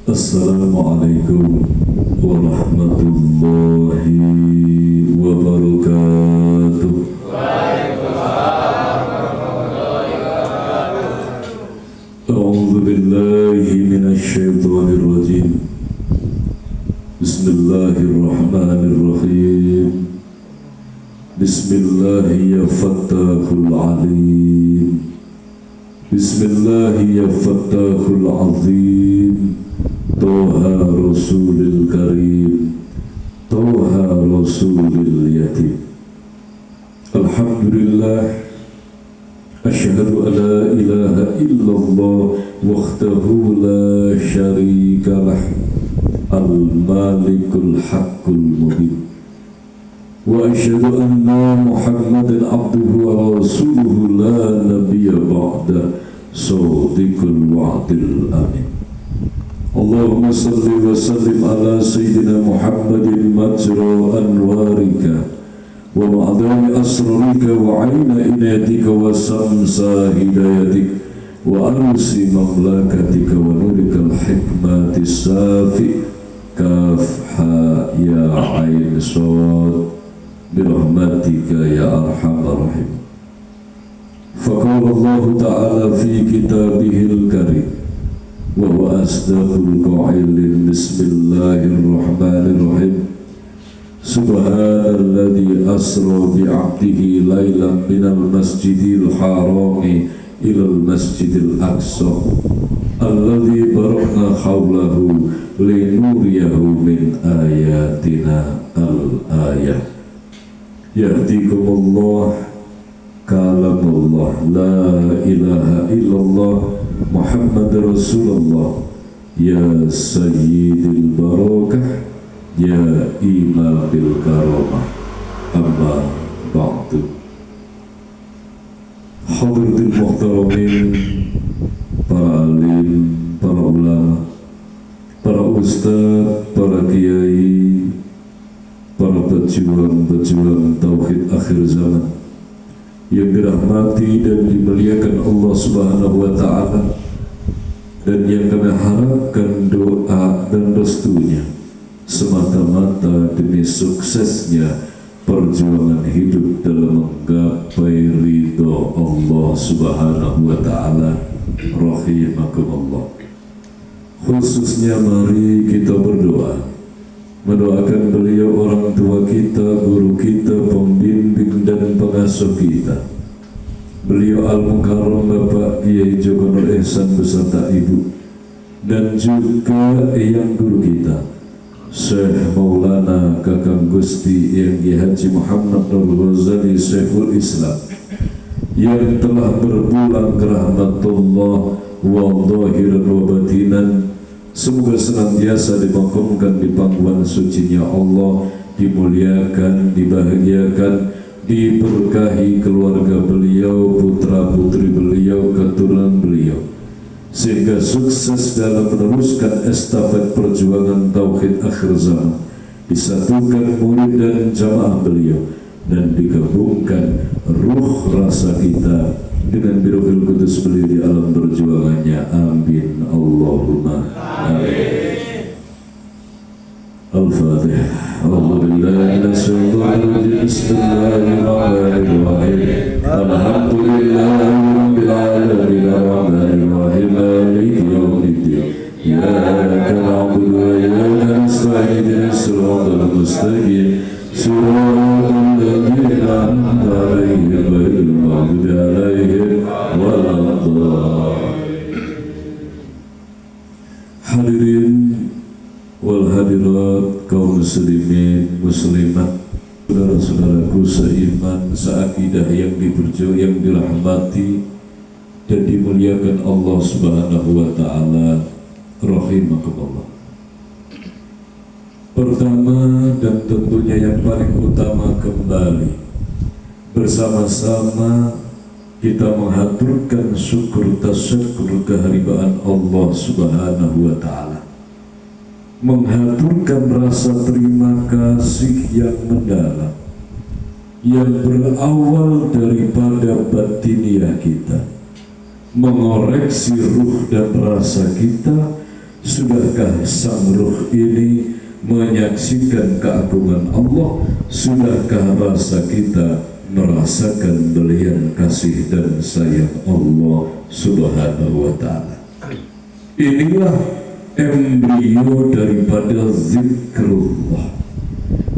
Assalamualaikum warahmatullahi wabarakatuh. A'udzu billahi minasy syaithanir rajim. Bismillahirrahmanirrahim. Bismillahi ya Fattahul Alim. Bismillahi ya Fattahul Azim. Toha Rasulil Karim, Toha Rasulil Yatim. Alhamdulillah, asyhadu an la ilaha illallah wahdahu la syarika lah, al-malikul haqqul mubin. Wa asyhadu anna Muhammadan abduhu wa rasuluhu la nabiyya ba'da, shadiqul wa'dil amin. Allahumma salli wa sallim ala Sayyidina Muhammadin majra anwarika wa ma'adami asrarika wa ayna inayatika wa samsa hidayatik wa arsi mamlakatika wa nurikal hikmati safi kafha ya ain sawad birahmatika ya arhamar rahim. Faqala Allah ta'ala fi kitabihil karim wa huwa asdaqul qa'ilin. Bismillahirrahmanirrahim. Subhanalladzi asra bi'abdihi laylan minal masjidil harami ilal masjidil aqsa alladzi barakna hawlahu linuriyahu min ayatina al-ayah. Yahdikumullah kalamullah la ilaha illallah Muhammad Rasulullah ya Sayyidil Barakah ya Imamil Karamah, amma ba'du. Hadratul muhtaramin, para alim, para ulama, para ustaz, para kiai, para pejuang-pejuang tauhid akhir zaman yang dirahmati dan dimuliakan Allah Subhanahu wa ta'ala, dan yang kami harapkan doa dan restunya semata-mata demi suksesnya perjuangan hidup dalam menggapai ridho Allah Subhanahu wa ta'ala. Rahimakumullah. Khususnya mari kita berdoa, mendoakan beliau, orang tua kita, guru kita, pembimbing dan pengasuh kita, beliau Al-Mukarram Bapak Kiai Joko Nur Ihsan beserta ibu, dan juga yang guru kita Syekh Maulana Kakang Gusti Yang Haji Muhammad Nur Ghazali Syekhul Islam, yang telah berpulang ke rahmatullah wa zahiran wa batinan. Semoga senantiasa dimakamkan di pangkuan sucinya Allah, dimuliakan, dibahagiakan, diberkahi keluarga beliau, putra putri beliau, keturunan beliau, sehingga sukses dalam meneruskan estafet perjuangan tauhid akhir zaman, disatukan murid dan jamaah beliau, dan digabungkan ruh rasa kita dengan biruhil kudus beliau di alam perjuangannya. Amin Allahumma amin. Al-Fatihah. Alhamdulillahi Bismillahirrahmanirrahim. Alhamdulillahi rabbil alamin arrahmanirrahim maliki yaumiddin. Iyyaka na'budu wa iyyaka nasta'in ihdinas siratal mustaqim siratal ladzina an'amta 'alaihim ghairil maghdubi 'alaihim waladdallin. Hadirin wal hadirat, kaum muslimin muslimat, saudara-saudaraku seiman seakidah yang yang dirahmati dan dimuliakan Allah Subhanahu wa ta'ala. Rahimakumullah. Pertama dan tentunya yang paling utama, kembali bersama-sama kita mengaturkan syukur tasyukur kehadiran Allah Subhanahu wa ta'ala, mengaturkan rasa terima kasih yang mendalam yang berawal daripada batiniah kita, mengoreksi ruh dan rasa kita Sudahkah sang ruh ini menyaksikan keagungan Allah? Sudahkah rasa kita merasakan belian kasih dan sayang Allah Subhanahu wa ta'ala? Inilah embrio daripada zikrullah.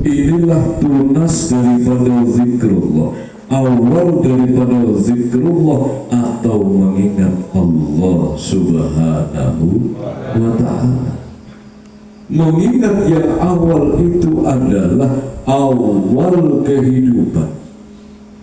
Inilah tunas daripada zikrullah, awal daripada zikrullah atau mengingat Allah Subhanahu wa ta'ala. Mengingat yang awal itu adalah awal kehidupan.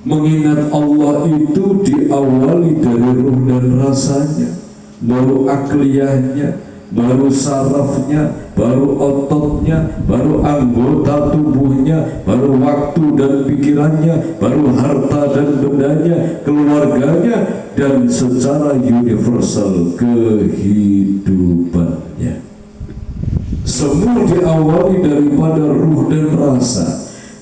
Mengingat Allah itu diawali dari ruh dan rasanya, baru akliyahnya, baru sarafnya, baru ototnya, baru anggota tubuhnya, baru waktu dan pikirannya, baru harta dan bendanya, keluarganya, dan secara universal kehidupannya. Semua diawali daripada ruh dan rasa.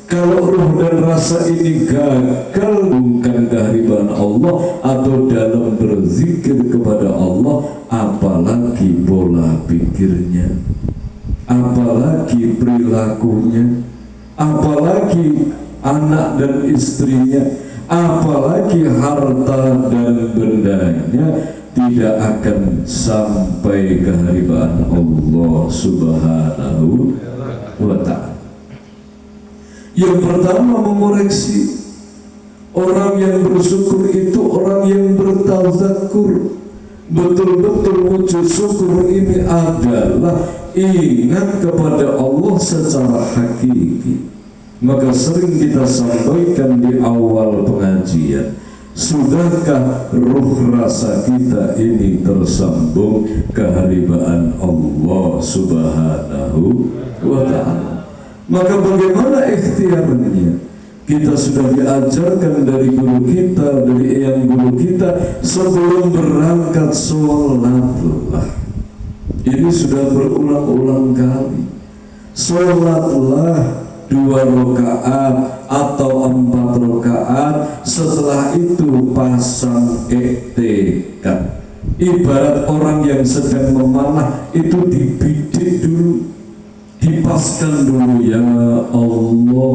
Kalau ruh dan rasa ini gagal bukan kehadiran Allah atau dalam berzikir kepada Allah, apalagi pola pikirnya, apalagi perilakunya, apalagi anak dan istrinya, apalagi harta dan bendanya, tidak akan sampai kehadiran Allah Subhanahu wa ta'ala. Yang pertama, mengoreksi. Orang yang bersyukur itu orang yang bertazakur. Betul-betul wujud syukur ini adalah ingat kepada Allah secara hakiki. Maka sering kita sampaikan di awal pengajian, sudahkah ruh rasa kita ini tersambung kehadiran Allah Subhanahu wa ta'ala? Maka bagaimana ikhtiarnya? Kita sudah diajarkan dari guru kita, dari yang guru kita, sebelum berangkat sholatlah. Ini sudah berulang-ulang kali. Sholatlah 2 rakaat atau 4 rakaat. Setelah itu pasang iktikad. Ibarat orang yang sedang memanah, itu dibidik dulu, dipaskan dulu. Ya Allah,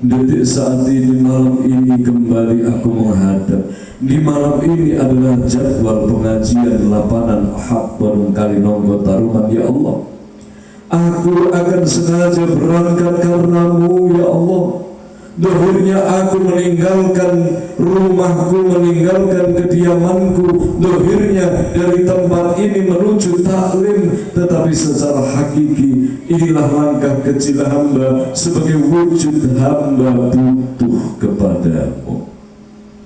detik saat ini, malam ini kembali aku menghadap. Di malam ini adalah jadwal pengajian Lapanan Habban Kalinonggo Taruman. Ya Allah, aku akan sengaja berangkat karenamu. Ya Allah, dohirnya aku meninggalkan rumahku, meninggalkan kediamanku, dohirnya dari tempat ini menuju taklim. Tetapi secara hakiki, inilah langkah kecil hamba sebagai wujud hamba butuh kepadamu.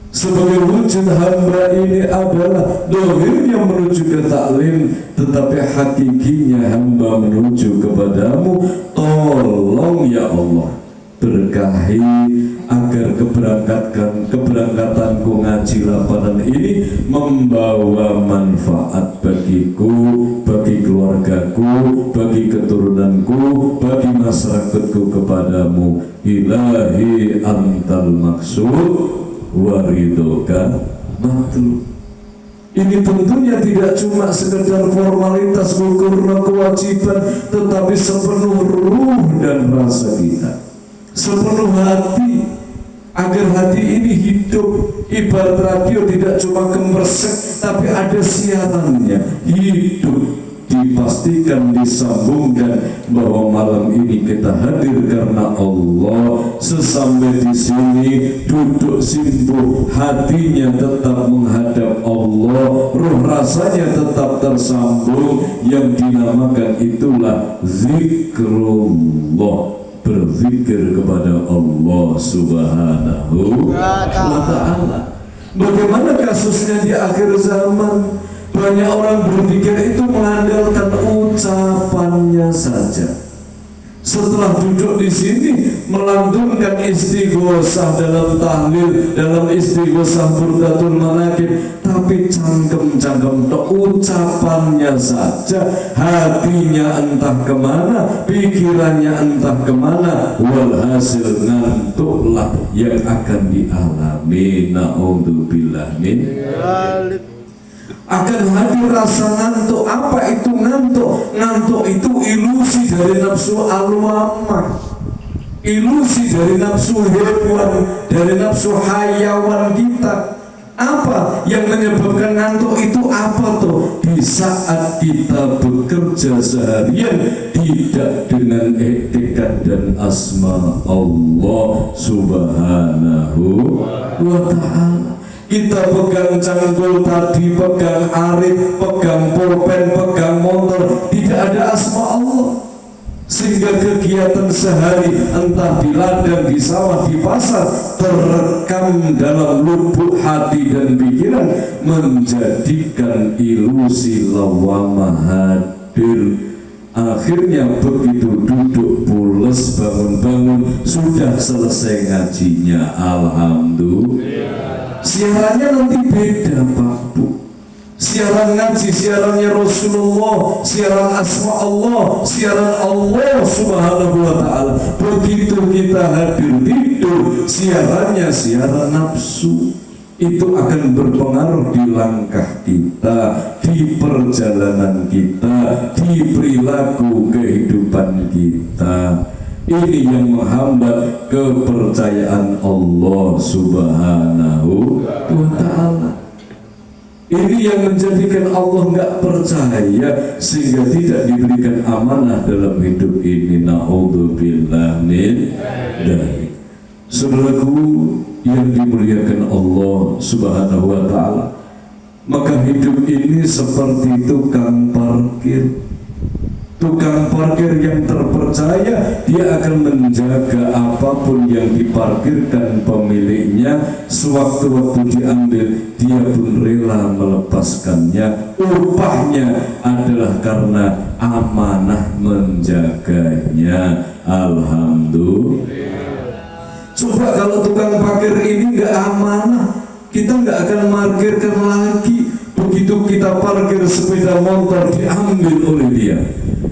Sebagai wujud hamba ini adalah dohirnya menuju ke taklim, tetapi hakikinya hamba menuju kepadamu. Tolong ya Allah, berkahi agar keberangkatanku ngaji Lapanan ini membawa manfaat bagiku, bagi keluargaku, bagi keturunanku, bagi masyarakatku kepadamu. Ilahi antal maksud waridoka matlub. Ini tentunya tidak cuma sekedar formalitas gugur kewajiban, tetapi sepenuh ruh dan rasa kita, sepenuh hati, agar hati ini hidup. Ibarat radio tidak cuma gemersek, tapi ada siarannya, hidup, dipastikan, disambungkan bahwa malam ini kita hadir karena Allah. Sesampai di sini duduk simpuh, hatinya tetap menghadap Allah, ruh rasanya tetap tersambung. Yang dinamakan itulah zikrullah, berzikir kepada Allah Subhanahu wa ta'ala. Bagaimana kasusnya di akhir zaman? Banyak orang berpikir itu mengandalkan ucapannya saja. Setelah duduk di sini melantunkan istighosah dalam tahlil, dalam istighosah burdatul manaqib, tapi cangkem-cangkem ucapannya saja, hatinya entah kemana, pikirannya entah kemana. Walhasil ngantuklah yang akan dialami. Na'udzubillah min. akan hadir rasa ngantuk. Apa itu ngantuk? Ngantuk itu ilusi dari nafsu al-wamah, ilusi dari nafsu hewan, dari nafsu hayawan kita. Apa yang menyebabkan ngantuk itu? Apa tuh? Di saat kita bekerja seharian tidak dengan etikat dan asma Allah Subhanahu wa ta'ala. Kita pegang cangkul tadi, pegang arit, pegang pulpen, pegang motor, tidak ada asma Allah, sehingga kegiatan sehari entah di ladang, di sawah, di pasar terekam dalam lubuk hati dan pikiran, menjadikan ilusi lawamah hadir. Akhirnya begitu duduk pules, bangun-bangun sudah selesai ngajinya, alhamdulillah. Siarannya nanti beda Pak Bu, siaran ngaji, siarannya Rasulullah, siaran asma Allah, siaran Allah Subhanahu wa ta'ala. Begitu kita hadir tidur, siarannya siaran nafsu. Itu akan berpengaruh di langkah kita, di perjalanan kita, di perilaku kehidupan kita. Ini yang menghambat kepercayaan Allah Subhanahu wa ta'ala. Ini yang menjadikan Allah nggak percaya, sehingga tidak diberikan amanah dalam hidup ini. Na'udzubillah min dzalik. Saudaraku yang dimuliakan Allah Subhanahu wa ta'ala, maka hidup ini seperti tukang parkir. Tukang parkir yang terpercaya, dia akan menjaga apapun yang diparkirkan pemiliknya. Sewaktu-waktu diambil, dia pun rela melepaskannya. Upahnya adalah karena amanah menjaganya. Alhamdulillah. Coba kalau tukang parkir ini nggak amanah, kita nggak akan parkirkan lagi. Begitu kita parkir sepeda motor, diambil oleh dia.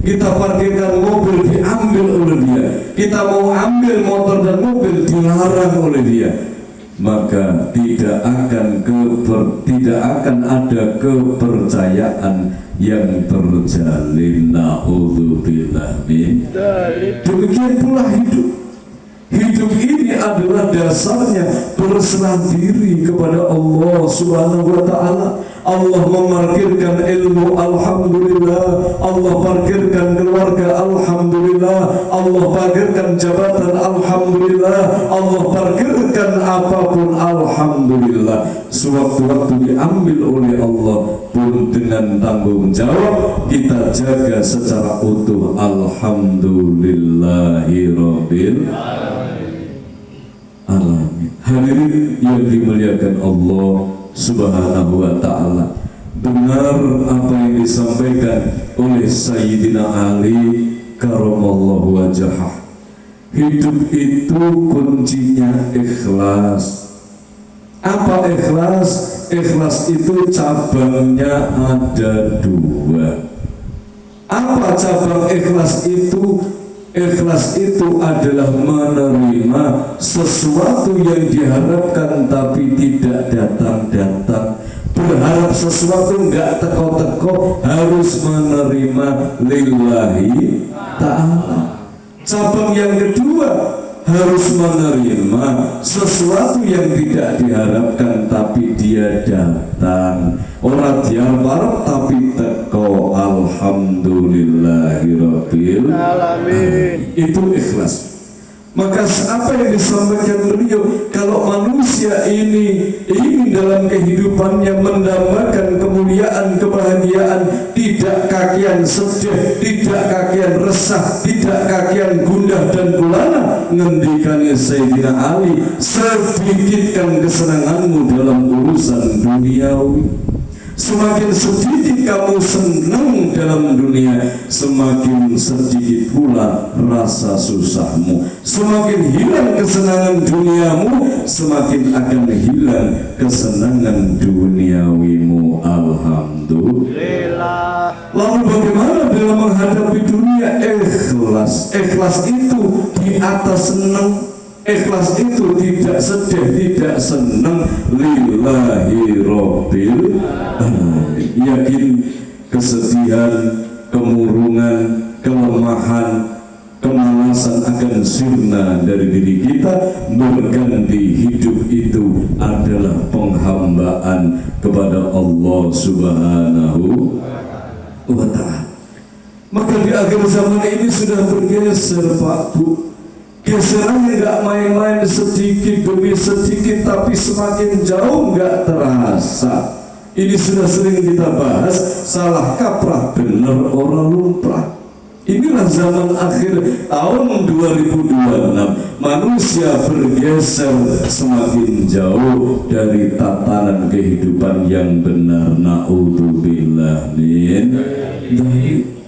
Kita parkirkan mobil, diambil oleh dia. Kita mau ambil motor dan mobil, dilarang oleh dia. Maka tidak akan ada kepercayaan yang terjalin. Na'udzubillah min dzalik. Demikian pula hidup. Hidup ini adalah dasarnya berserah diri kepada Allah Subhanahu wa ta'ala. Allah memarkirkan ilmu, alhamdulillah. Allah parkirkan keluarga, alhamdulillah. Allah parkirkan jabatan, alhamdulillah. Allah parkirkan apapun, alhamdulillah. Sewaktu-waktu diambil oleh Allah pun dengan tanggung jawab kita jaga secara utuh. Alhamdulillahirabbil alamin. Hadirin yang dimuliakan Allah Subhanahu wa ta'ala, benar apa yang disampaikan oleh Sayyidina Ali karamallahu wajhah. Hidup itu kuncinya ikhlas. Apa ikhlas? Ikhlas itu cabangnya ada dua. Apa cabang ikhlas itu? Ikhlas itu adalah menerima sesuatu yang diharapkan tapi tidak datang-datang. Berharap sesuatu enggak teko-teko, harus menerima lillahi ta'ala. Cabang yang kedua, harus menerima sesuatu yang tidak diharapkan tapi dia datang. Orang diharap tapi teko, alhamdulillahirabbil alamin. Itu ikhlas. Maka apa yang disampaikan beliau, kalau manusia ini ingin dalam kehidupannya mendambakan kemuliaan, kebahagiaan, tidak kakian sedih, tidak kakian resah, tidak kakian gundah dan gulana, ngendikannya Sayyidina Ali, sedikitkan kesenanganmu dalam urusan duniawi. Semakin sedikit kamu senang dalam dunia, semakin sedikit pula rasa susahmu. Semakin hilang kesenangan duniamu, semakin akan hilang kesenangan duniawimu. Alhamdulillah. Lalu bagaimana dalam menghadapi dunia? Ikhlas. Ikhlas itu di atas senang, Ikhlas itu tidak sedih, tidak senang, lillahi rabbil alamin. Yakin kesedihan, kemurungan, kelemahan, kemalasan akan sirna dari diri kita, berganti hidup itu adalah penghambaan kepada Allah Subhanahu wa ta'ala. Maka di akhir zaman ini sudah bergeser Pak Bu. Geserannya nggak main-main, sedikit demi sedikit, tapi semakin jauh nggak terasa. Ini sudah sering kita bahas, salah kaprah bener orang lumrah. Inilah zaman akhir tahun 2026. Manusia bergeser semakin jauh dari tatanan kehidupan yang benar. Na'udzubillah min dzalik.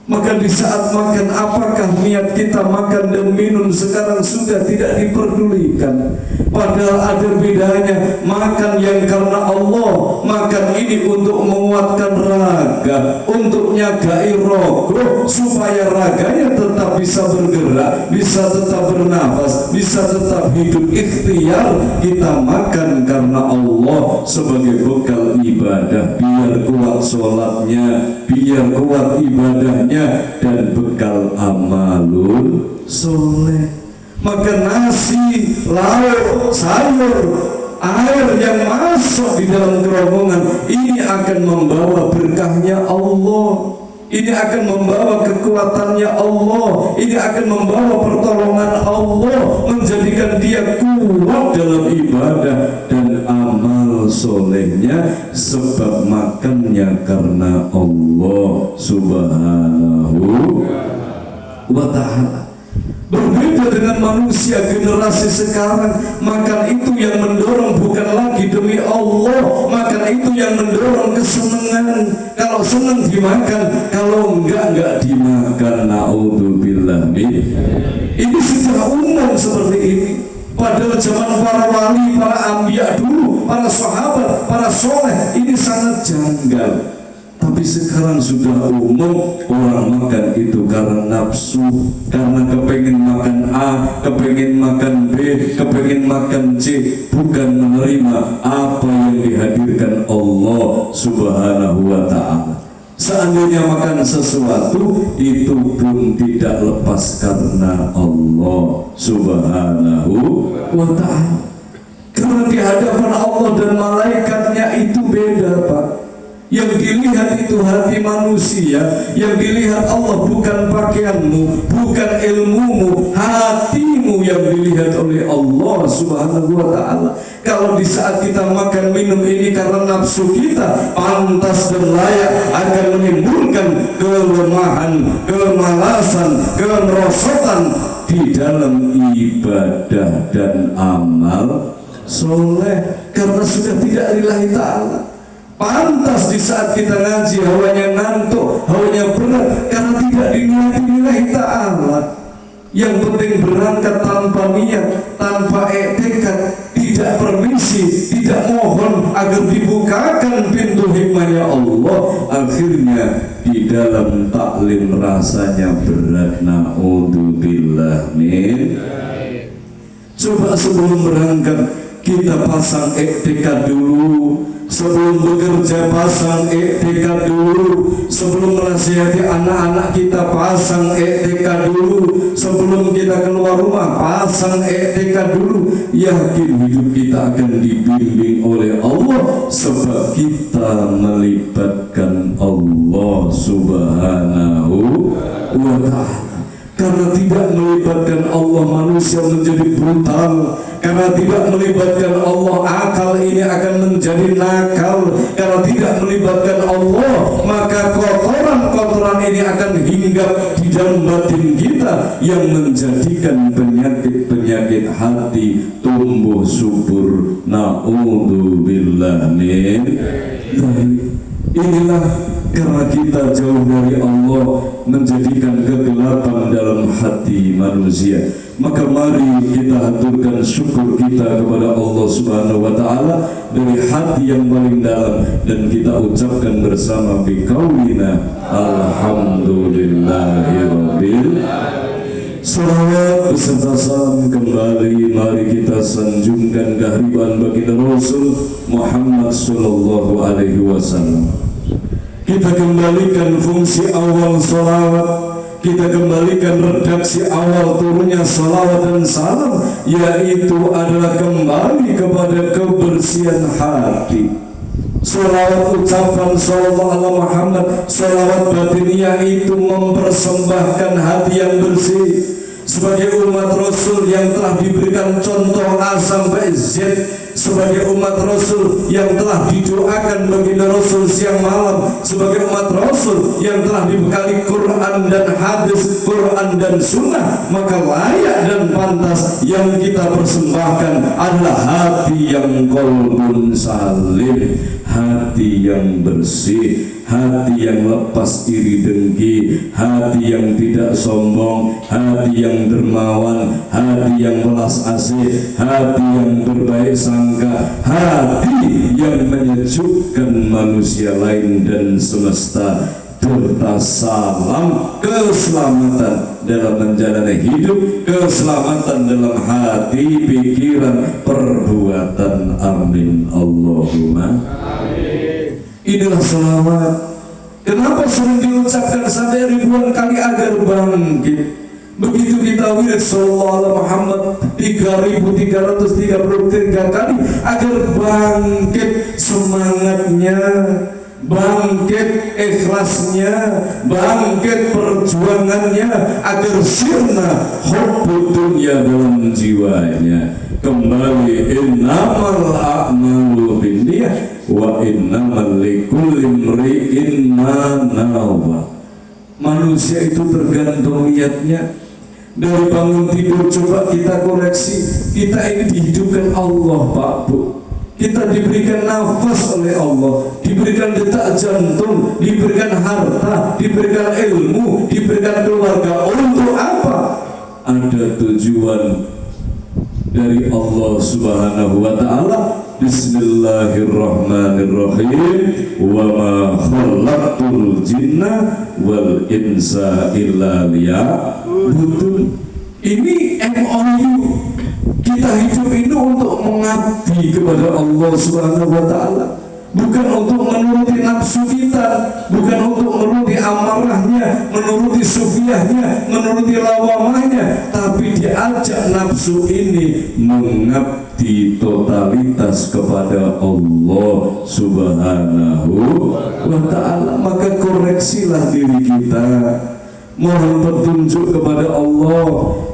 Maka di saat makan, apakah niat kita makan dan minum sekarang sudah tidak diperdulikan? Padahal ada bedanya makan yang karena Allah, makan ini untuk menguatkan raga, untuk nyagai rogo, supaya raganya tetap bisa bergerak, bisa tetap bernafas, bisa tetap hidup. Ikhtiar kita makan karena Allah sebagai bekal ibadah, biar kuat sholatnya, biar kuat ibadahnya, dan bekal amalul soleh. Maka nasi, lauk, sayur, air yang masuk di dalam kerongkongan ini akan membawa berkahnya Allah, ini akan membawa kekuatannya Allah, ini akan membawa pertolongan Allah, menjadikan dia kuat dalam ibadah dan amal solehnya, sebab makannya karena Allah Subhanahu wa ta'ala. Berbeda dengan manusia generasi sekarang, makan itu yang mendorong bukan lagi demi Allah, makan itu yang mendorong kesenangan. Kalau senang dimakan, kalau enggak dimakan. Na'udzubillah min. Ini secara umum seperti ini. Padahal zaman para wali, para anbiya dulu, para sahabat, para soleh, ini sangat janggal. Tapi sekarang sudah umum, orang makan itu karena nafsu, karena kepengen makan A, kepengen makan B, kepengen makan C, bukan menerima apa yang dihadirkan Allah Subhanahu wa ta'ala. Seandainya makan sesuatu, itu pun tidak lepas karena Allah Subhanahu wa ta'ala. Karena di hadapan Allah dan malaikatnya itu beda Pak. Yang dilihat itu hati manusia, yang dilihat Allah bukan pakaianmu, bukan ilmumu, hatimu yang dilihat oleh Allah Subhanahu wa ta'ala. Kalau di saat kita makan minum ini karena nafsu kita, pantas dan layak akan menimbulkan kelemahan, kemalasan, kemerosotan di dalam ibadah dan amal soleh, karena sudah tidak lillahi ta'ala. Pantas di saat kita ngaji hawanya ngantuk, hawanya berat, karena tidak diniati lillahi ta'ala. Yang penting berangkat tanpa niat, tanpa iktikad, tidak permisi, tidak mohon agar dibukakan pintu hikmahnya Allah. Akhirnya di dalam taklim rasanya berat. Na'udzubillah min. Coba sebelum berangkat kita pasang iktikad dulu. Sebelum bekerja pasang iktikad dulu. Sebelum menasihati anak-anak kita pasang iktikad dulu. Sebelum kita keluar rumah pasang iktikad dulu. Yakin hidup kita akan dibimbing oleh Allah, sebab kita melibatkan Allah Subhanahu wa ta'ala. Karena tidak melibatkan Allah, manusia menjadi brutal. Karena tidak melibatkan Allah, akal ini akan menjadi nakal. Karena tidak melibatkan Allah, maka kotoran-kotoran ini akan hinggap di dalam batin kita, yang menjadikan penyakit-penyakit hati tumbuh subur. Na'udzubillah min dzalik. Inilah karena kita jauh dari Allah, menjadikan kegelapan dalam hati manusia. Maka mari kita aturkan syukur kita kepada Allah Subhanahu wa ta'ala dari hati yang paling dalam, dan kita ucapkan bersama biqaulina alhamdulillahirabbil. Salawat beserta salam kembali mari kita sanjungkan kehadiran baginda Rasul Muhammad sallallahu alaihi wasallam. Kita kembalikan fungsi awal salawat, kita kembalikan redaksi awal turunnya salawat dan salam, yaitu adalah kembali kepada kebersihan hati. Salawat ucapan sallallahu alaihi Muhammad, salawat batiniyah itu mempersembahkan hati yang bersih. Sebagai umat Rasul yang telah diberikan contoh A sampai Z, sebagai umat Rasul yang telah didoakan baginda Rasul siang malam, sebagai umat Rasul yang telah dibekali Quran dan hadis, Quran dan sunnah, maka layak dan pantas yang kita persembahkan adalah hati yang qalbun salim, hati yang bersih, hati yang lepas iri dengki, hati yang tidak sombong, hati yang dermawan, hati yang belas asih, hati yang berbaik sangka, hati yang menyejukkan manusia lain dan semesta, serta salam keselamatan dalam menjalani hidup, keselamatan dalam hati, pikiran, perbuatan. Amin Allahumma amin. Inilah salawat. Kenapa sering diucapkan sampai ribuan kali agar bangkit? Begitu kita wirid sallallahu alaihi Muhammad 3333 kali agar bangkit semangatnya, bangkit ikhlasnya, bangkit perjuangannya, agar sirna hubbud dunya dalam jiwanya. Kembali innamal a'malu binniyah wa innamal likulli imri'in ma nawa. Manusia itu tergantung niatnya. Dari bangun tidur coba kita koreksi, kita ini dihidupkan Allah Pak Bu, kita diberikan nafas oleh Allah, diberikan detak jantung, diberikan harta, diberikan ilmu, diberikan keluarga. Untuk apa? Ada tujuan dari Allah Subhanahu wa ta'ala. Bismillahirrahmanirrahim. Wa ma khalaqtul jinna wal insa illa liya'budun. Ini MOU. Kita hidup ini untuk mengabdi kepada Allah Subhanahu wa ta'ala, bukan untuk menuruti nafsu kita, bukan untuk menuruti amarahnya, menuruti sufiahnya, menuruti lawamahnya, tapi diajak nafsu ini mengabdi totalitas kepada Allah Subhanahu wa ta'ala. Maka koreksilah diri kita, mohon petunjuk kepada Allah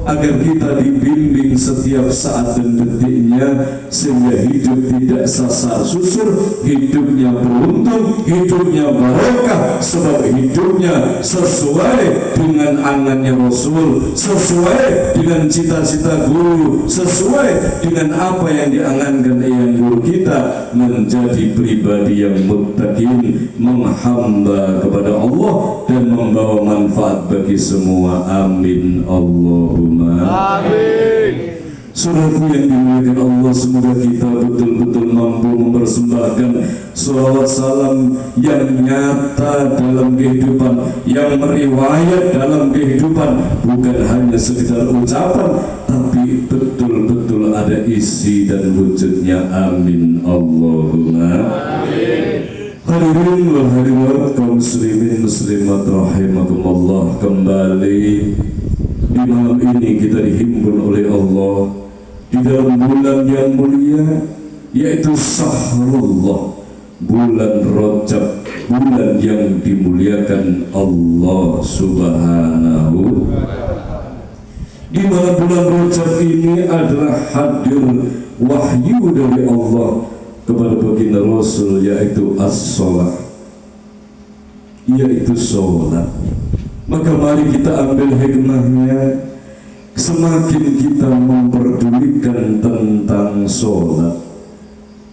agar kita dibimbing setiap saat dan detiknya, sehingga hidup tidak sasar susur, hidupnya beruntung, hidupnya barokah, sebab hidupnya sesuai dengan angannya Rasul, sesuai dengan cita-cita guru, sesuai dengan apa yang diangankan yang guru kita, menjadi pribadi yang muttaqin, menghamba kepada Allah dan membawa manfaat bagi semua. Amin Allahumma amin. Saudaraku yang dimuliakan Allah, semoga kita betul-betul mampu mempersembahkan salawat salam yang nyata dalam kehidupan, yang meriwayat dalam kehidupan, bukan hanya sekedar ucapan, tapi betul-betul ada isi dan wujudnya. Amin Allahumma amin. Hadirin wal hadirat kaum muslimin muslimat rahimakumullah, kembali di malam ini kita dihimpun oleh Allah di dalam bulan yang mulia, yaitu Syahrullah, bulan Rajab, bulan yang dimuliakan Allah Subhanahu. Di mana bulan Rajab ini adalah hadir wahyu dari Allah kepada baginda Rasul, yaitu as-salat, yaitu sholat. Maka mari kita ambil hikmahnya. Semakin kita memperdulikan tentang sholat,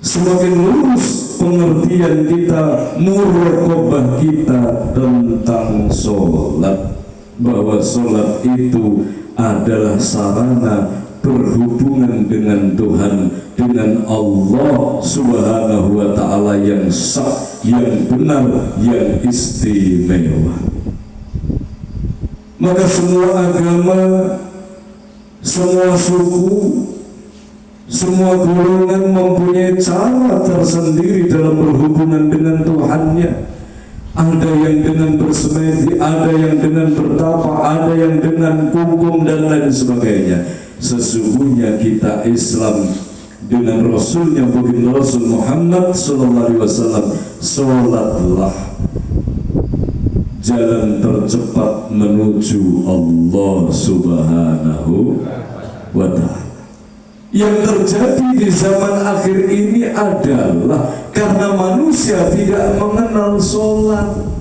semakin lurus pengertian kita, muraqabah kita tentang sholat, bahwa sholat itu adalah sarana berhubungan dengan Tuhan, dengan Allah Subhanahu wa ta'ala yang sah, yang benar, yang istimewa. Maka semua agama Semua suku, semua golongan mempunyai cara tersendiri dalam berhubungan dengan Tuhannya. Ada yang dengan bersemedi, ada yang dengan bertapa, ada yang dengan hukum dan lain sebagainya. Sesungguhnya kita Islam dengan Rasulnya baginda Rasul Muhammad sallallahu alaihi wasallam, sholatlah jalan tercepat menuju Allah Subhanahu wa ta'ala. Yang terjadi di zaman akhir ini adalah karena manusia tidak mengenal sholat.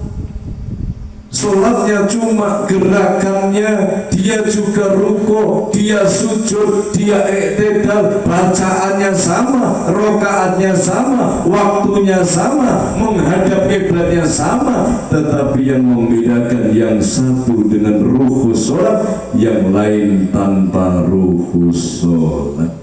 Sholatnya cuma gerakannya, dia juga ruku, dia sujud, dia i'tidal, bacaannya sama, rokaatnya sama, waktunya sama, menghadap kiblatnya sama, tetapi yang membedakan yang satu dengan ruhu sholat, yang lain tanpa ruhu sholat.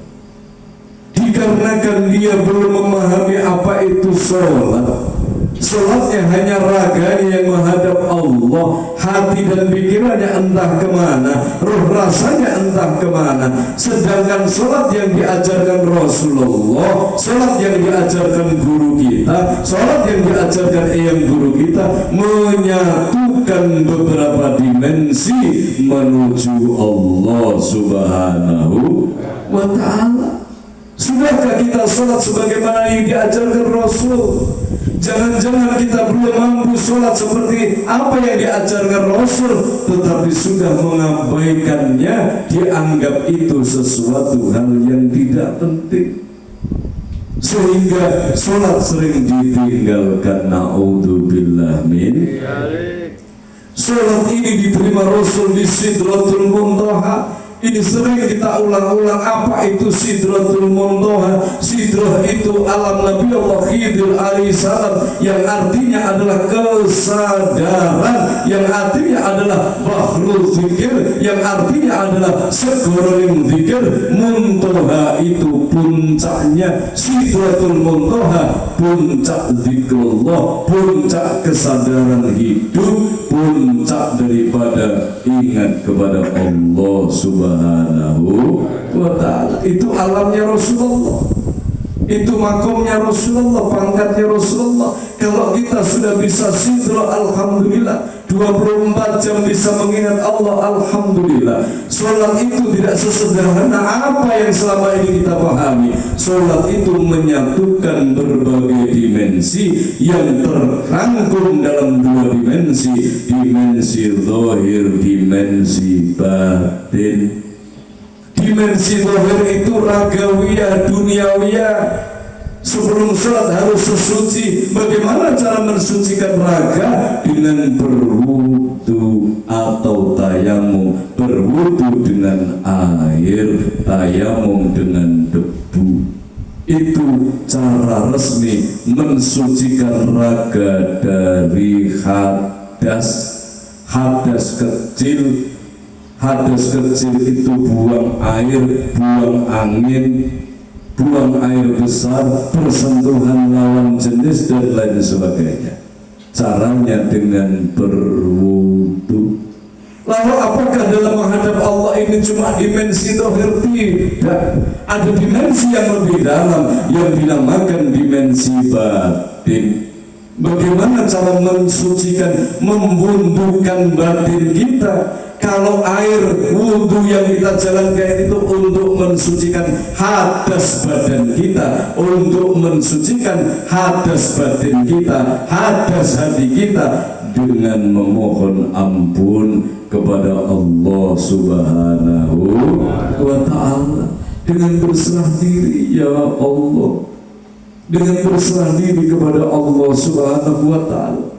Dikarenakan dia belum memahami apa itu sholat. Sholatnya hanya raganya yang menghadap Allah, hati dan pikirannya entah kemana, roh rasanya entah kemana. Sedangkan sholat yang diajarkan Rasulullah, sholat yang diajarkan guru kita, sholat yang diajarkan eyang guru kita, menyatukan beberapa dimensi menuju Allah Subhanahu wa ta'ala. Sudahkah kita sholat sebagaimana yang diajarkan Rasul? Jangan-jangan kita belum mampu sholat seperti apa yang diajarkan Rasul, tetapi sudah mengabaikannya, dianggap itu sesuatu hal yang tidak penting, sehingga sholat sering ditinggalkan. Na'udzubillah min. Sholat ini diterima Rasul di Sidratul Muntaha. Ini sering kita ulang-ulang, apa itu Sidratul Muntaha. Sidrah itu alam Nabi Allah Khidir alaihissalam, yang artinya adalah kesadaran, yang artinya adalah bahrul zikir, yang artinya adalah segoroning zikir. Muntaha itu puncaknya, Sidratul Muntaha puncak zikrullah, puncak kesadaran hidup, puncak daripada ingat kepada Allah Subhanahu wa ta'ala. Itu alamnya Rasulullah, itu makomnya Rasulullah, pangkatnya Rasulullah. Kalau kita sudah bisa sidra, alhamdulillah. 24 jam bisa mengingat Allah, alhamdulillah. Sholat itu tidak sesederhana apa yang selama ini kita pahami. Sholat itu menyatukan berbagai dimensi yang terrangkum dalam dua dimensi, dimensi zahir, dimensi batin. Dimensi zahir itu ragawiyah, duniawiyah. Sebelum sholat harus sesuci. Bagaimana cara mensucikan raga? Dengan berwudu atau tayamum. Berwudu dengan air, tayamum dengan debu. Itu cara resmi mensucikan raga dari hadas. Hadas kecil. Hadas kecil itu buang air, buang angin, buang air besar, bersentuhan lawan jenis dan lain sebagainya. Caranya dengan berwudu. Lalu apakah dalam menghadap Allah ini cuma dimensi zahir? Tidak. Ada dimensi yang lebih dalam yang dinamakan dimensi batin. Bagaimana cara mensucikan, membundukan batin kita? Kalau air wudhu yang kita jalankan itu untuk mensucikan hadas badan kita, untuk mensucikan hadas batin kita, hadas hati kita, dengan memohon ampun kepada Allah Subhanahu wa ta'ala, dengan berserah diri, ya Allah, dengan berserah diri kepada Allah Subhanahu wa ta'ala.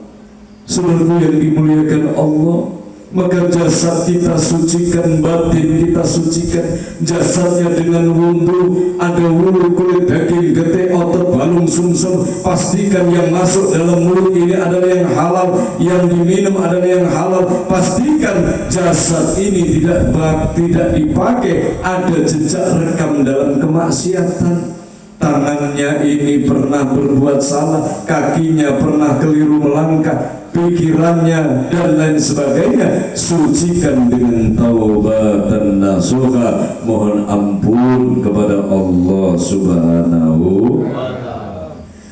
Saudaraku yang dimuliakan Allah, maka jasad kita sucikan, batin kita sucikan. Jasadnya dengan wudhu, ada wudhu kulit, daging, getih, otot, balung, sumsum. Pastikan yang masuk dalam mulut ini adalah yang halal, yang diminum adalah yang halal. Pastikan jasad ini tidak dipakai ada jejak rekam dalam kemaksiatan. Tangannya ini pernah berbuat salah, kakinya pernah keliru melangkah, pikirannya dan lain sebagainya, sucikan dengan taubatan nasuha, mohon ampun kepada Allah Subhanahu.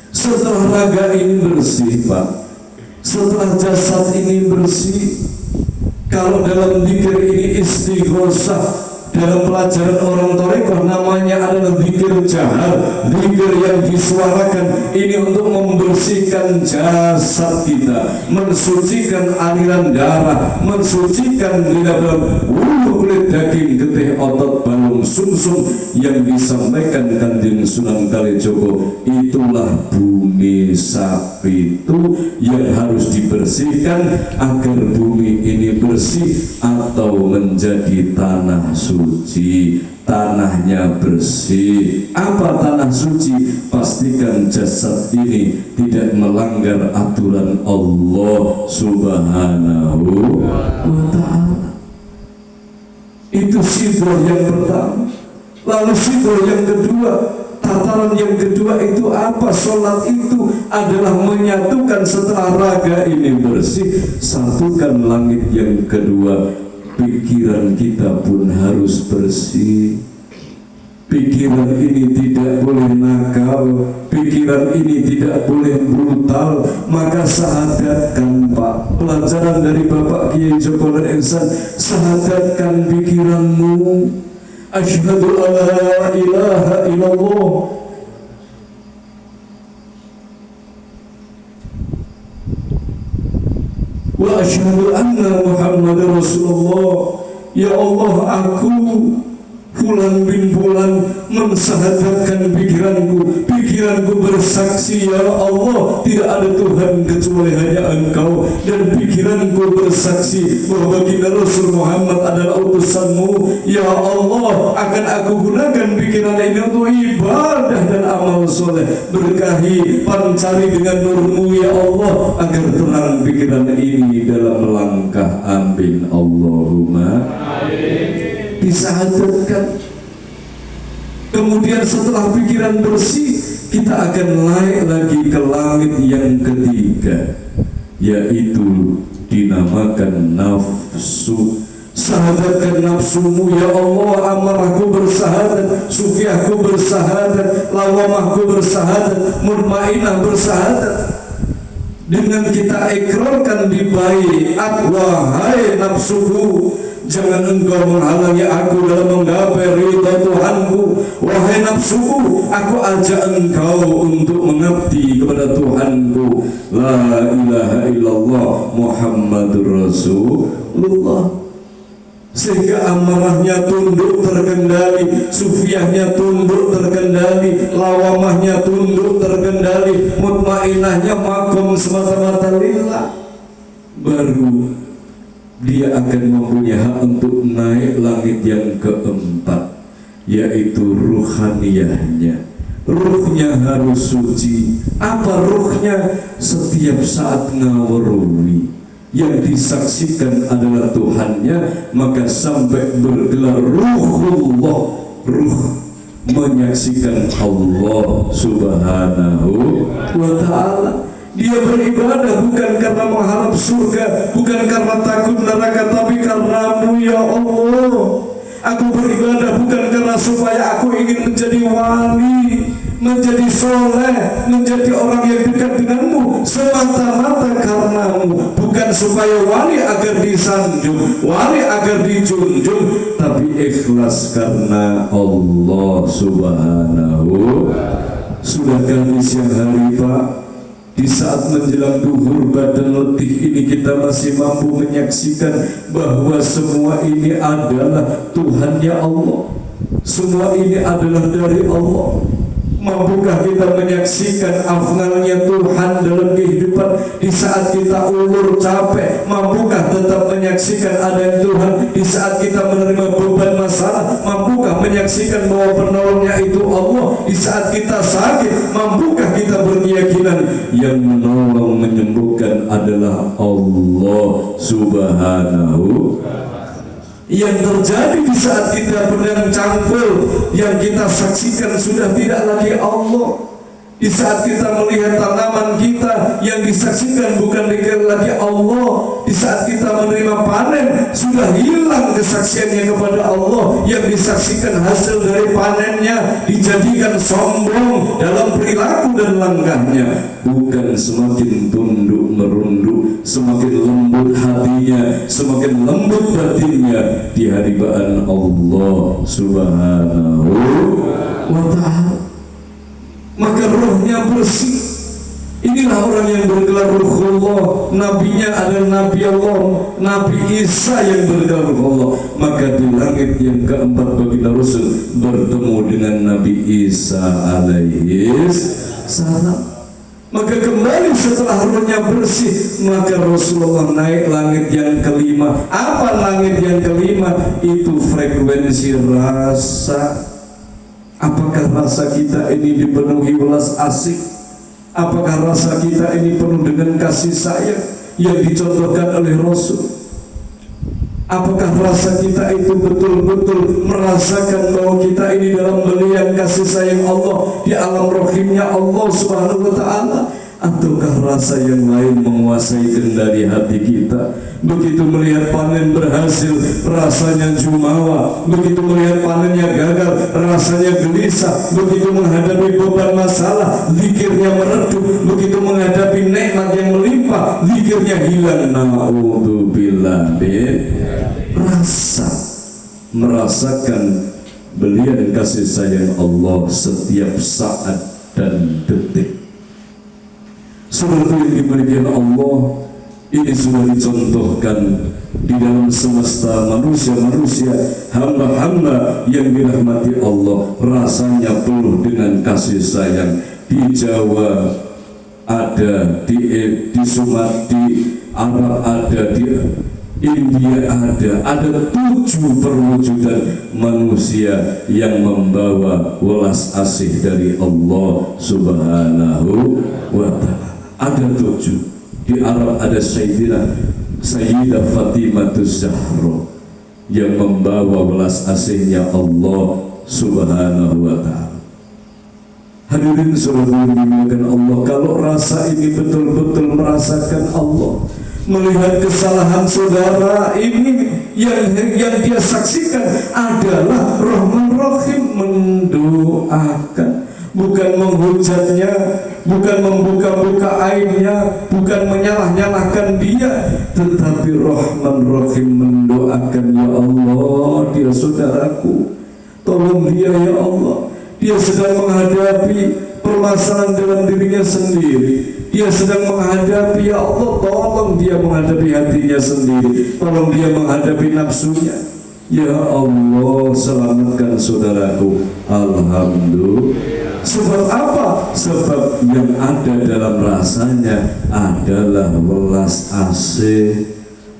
Setelah raga ini bersih Pak, setelah jasad ini bersih, kalau dalam zikir ini istighosah, dalam pelajaran orang Thariqah namanya adalah zikir jahar, zikir yang disuarakan. Ini untuk membersihkan jasad kita, mensucikan aliran darah, mensucikan di dalam wulu kulit, daging, getih, otot, balung, sumsum yang disampaikan Kanjeng Sunan Kalijogo. Itulah bumi sapi itu yang harus dibersihkan agar bumi ini bersih atau menjadi tanah suci, tanahnya bersih. Apa tanah suci? Pastikan jasad ini tidak melanggar aturan Allah Subhanahu wa ta'ala. Itu sidro yang pertama. Lalu sidro yang kedua, tataran yang kedua itu apa? Sholat itu adalah menyatukan setelah raga ini bersih, satukan langit yang kedua. Pikiran kita pun harus bersih. Pikiran ini tidak boleh nakal, pikiran ini tidak boleh brutal. Maka sahadatkan Pak, pelajaran dari Bapak Kiai Joko dan Ihsan, sahadatkan pikiranmu. Asyhadu an la ilaha illallah wa asyhadu anna Muhammadar Rasulullah. Ya Allah, aku Fulan bin Fulan mensahadatkan pikiranku. Pikiranku bersaksi, ya Allah, tidak ada Tuhan kecuali hanya Engkau. Dan pikiranku bersaksi bahwa baginda Rasul Muhammad adalah utusanmu. Ya Allah, akan aku gunakan pikiran ini untuk ibadah dan amal soleh. Berkahi, pancari dengan nurmu ya Allah, agar terang pikiran ini dalam melangkah. Amin Allahumma amin. Disahadatkan. Kemudian setelah pikiran bersih, kita akan naik lagi ke langit yang ketiga, yaitu dinamakan nafsu. Sahadatkan nafsumu ya Allah. Amarahku bersahadat, sufiahku bersahadat, lawamahku bersahadat, mutmainah bersahadat. Dengan kita ikrarkan di baiat, wahai nafsuku, jangan engkau menghalangi aku dalam menggapai ridha Tuhanku. Wahai nafsuku, aku ajak engkau untuk mengabdi kepada Tuhanku. La ilaha illallah Muhammadur Rasulullah. Sehingga amarahnya tunduk terkendali, sufiahnya tunduk terkendali, lawamahnya tunduk terkendali, mutmainahnya makom semata-mata lillah. Baru dia akan mempunyai hak untuk naik langit yang keempat, yaitu ruhaniyahnya. Ruhnya harus suci. Apa ruhnya? Setiap saat ngawarui, yang disaksikan adalah Tuhannya, maka sampai bergelar ruhullah, ruh menyaksikan Allah Subhanahu wa ta'ala. Dia beribadah bukan karena mengharap surga, bukan karena takut neraka, tapi karenamu ya Allah. Aku beribadah bukan karena supaya aku ingin menjadi wali, menjadi soleh, menjadi orang yang dekat denganmu, semata-mata karenamu. Bukan supaya wali agar disanjung, wali agar dijunjung, tapi ikhlas karena Allah Subhanahu. Sudahkah di siang hari Pak, di saat menjelang duhur badan letih ini, kita masih mampu menyaksikan bahwa semua ini adalah Tuhannya Allah, semua ini adalah dari Allah? Mampukah kita menyaksikan afnalnya Tuhan dalam kehidupan di saat kita ulur capek? Mampukah tetap menyaksikan adanya Tuhan di saat kita menerima beban masalah? Mampukah menyaksikan bahwa penolongnya itu Allah di saat kita sakit? Mampukah kita berkeyakinan yang menolong menyembuhkan adalah Allah Subhanahu? Yang terjadi di saat kita pedang cangkul, yang kita saksikan sudah tidak lagi Allah, Di saat kita melihat tanaman kita yang disaksikan bukan lagi Allah, di saat kita menerima panen sudah hilang kesaksiannya kepada Allah, yang disaksikan hasil dari panennya dijadikan sombong dalam perilaku dan langkahnya. Bukan semakin tunduk merunduk, semakin lembut hatinya, semakin lembut batinnya di hadipan Allah Subhanahu wa ta'ala. Maka rohnya bersih. Inilah orang yang bergelar Ruhullah. Nabinya adalah Nabi Allah, Nabi Isa yang bergelar Ruhullah. Maka di langit yang keempat baginda Rasul bertemu dengan Nabi Isa alaihi salam. Maka kembali setelah rohnya bersih, maka Rasulullah naik langit yang kelima. Apa langit yang kelima? Itu frekuensi rasa. Apakah rasa kita ini dipenuhi welas asih? Apakah rasa kita ini penuh dengan kasih sayang yang dicontohkan oleh Rasul? Apakah rasa kita itu betul-betul merasakan bahwa kita ini dalam belian kasih sayang Allah di alam rohimnya Allah Subhanahu wa ta'ala? Ataukah rasa yang lain menguasai kendali hati kita? Begitu melihat panen berhasil, rasanya jumawa. Begitu melihat panennya gagal, rasanya gelisah. Begitu menghadapi beban masalah, zikirnya meredup. Begitu menghadapi nikmat yang melimpah, zikirnya hilang. Na'udzubillah. Rasa merasakan belian kasih sayang Allah setiap saat dan detik. Seluruh yang diberikan Allah ini sudah dicontohkan di dalam semesta manusia-manusia, hamba-hamba yang dirahmati Allah. Rasanya penuh dengan kasih sayang. Di Jawa ada, di Sumatera, di Arab ada, di India ada 7 perwujudan manusia yang membawa welas asih dari Allah Subhanahu wa ta'ala. Ada 7. Di Arab ada Sayyidah Fatimah Zahra yang membawa welas asihnya Allah Subhanahu wa ta'ala. Hadirin saudara dimuliakan Allah, kalau rasa ini betul-betul merasakan Allah, melihat kesalahan saudara ini yang dia saksikan adalah Rahman Rahim, mendoakan, bukan menghujatnya, bukan membuka-buka aibnya, bukan menyalah-nyalahkan dia, tetapi Rahman Rahim mendoakan, ya Allah, dia saudaraku, tolong dia ya Allah, dia sedang menghadapi permasalahan dalam dirinya sendiri, dia sedang menghadapi, ya Allah, tolong dia menghadapi hatinya sendiri, tolong dia menghadapi nafsunya, ya Allah, selamatkan saudaraku. Alhamdulillah. Sebab apa? Sebab yang ada dalam rasanya adalah welas asih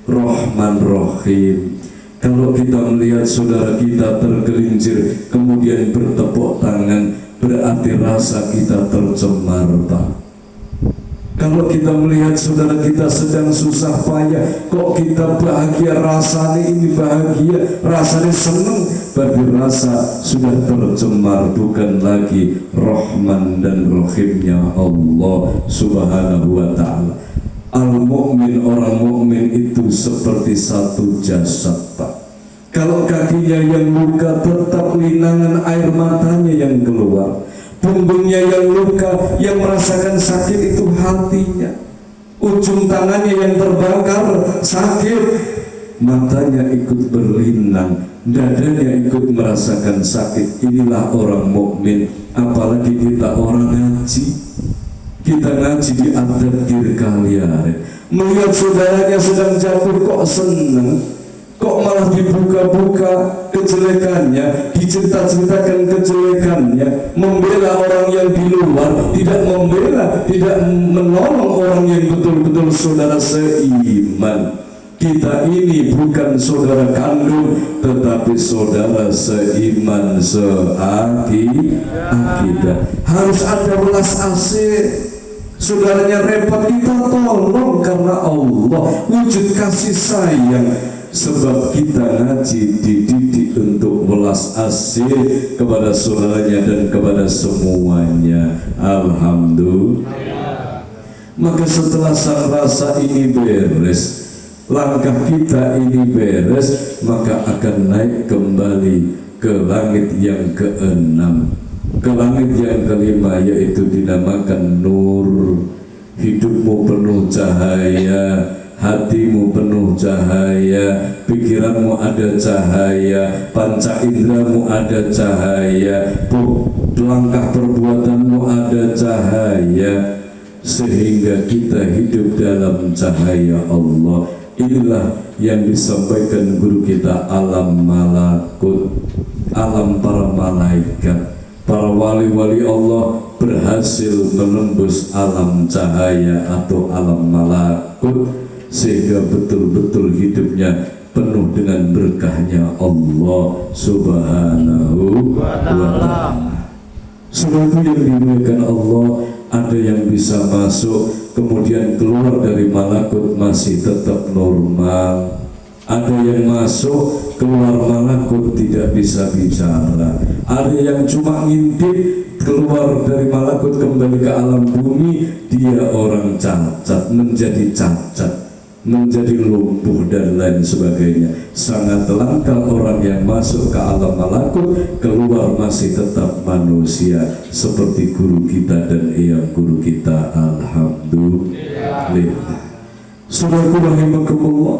Rahman Rahim. Kalau kita melihat saudara kita tergelincir kemudian bertepuk tangan, berarti rasa kita tercemar, Pak. Kalau kita melihat saudara kita sedang susah payah, kok kita bahagia, rasanya ini bahagia, rasanya senang, berarti rasa sudah tercemar, bukan lagi Rahman dan Rahimnya Allah Subhanahu wa ta'ala. Al-mu'min, orang mu'min itu seperti satu jasad, Pak. Kalau kakinya yang luka, tetap linangan air matanya yang keluar. Punggungnya yang luka, yang merasakan sakit itu hatinya. Ujung tangannya yang terbakar, sakit, matanya ikut berlinang, dadanya ikut merasakan sakit. Inilah orang mukmin. Apalagi kita orang ngaji, kita ngaji di At-Tadkir kalian, melihat saudaranya sedang jatuh kok seneng, kok malah dibuka-buka kejelekannya, dicerita-ceritakan kejelekannya, membela orang yang di luar, tidak membela, tidak menolong orang yang betul-betul saudara seiman. Kita ini bukan saudara kandung, tetapi saudara seiman, seakidah. Harus ada welas asih. Saudaranya repot, kita tolong karena Allah. Wujud kasih sayang. sebab kita ngaji dididik untuk welas asih kepada saudaranya dan kepada semuanya. Alhamdulillah. Maka setelah sang rasa ini beres, langkah kita ini beres, maka akan naik kembali ke langit yang keenam, ke langit yang kelima, yaitu dinamakan nur. Hidupmu penuh cahaya, hatimu penuh cahaya, pikiranmu ada cahaya, panca indramu ada cahaya, langkah perbuatanmu ada cahaya, sehingga kita hidup dalam cahaya Allah. Inilah yang disampaikan guru kita, alam malakut, alam para malaikat. Para wali-wali Allah berhasil menembus alam cahaya atau alam malakut, sehingga betul-betul hidupnya penuh dengan berkahnya Allah Subhanahu wa ta'ala. Sesuatu yang dimuliakan Allah, ada yang bisa masuk kemudian keluar dari malakut masih tetap normal. Ada yang masuk keluar malakut tidak bisa bicara. Ada yang cuma ngintip keluar dari malakut kembali ke alam bumi, dia orang cacat, menjadi cacat, menjadi lumpuh dan lain sebagainya. Sangat langka orang yang masuk ke alam malakut keluar masih tetap manusia, seperti guru kita dan eyang guru kita. Alhamdulillah. Saudaraku rahimakumullah,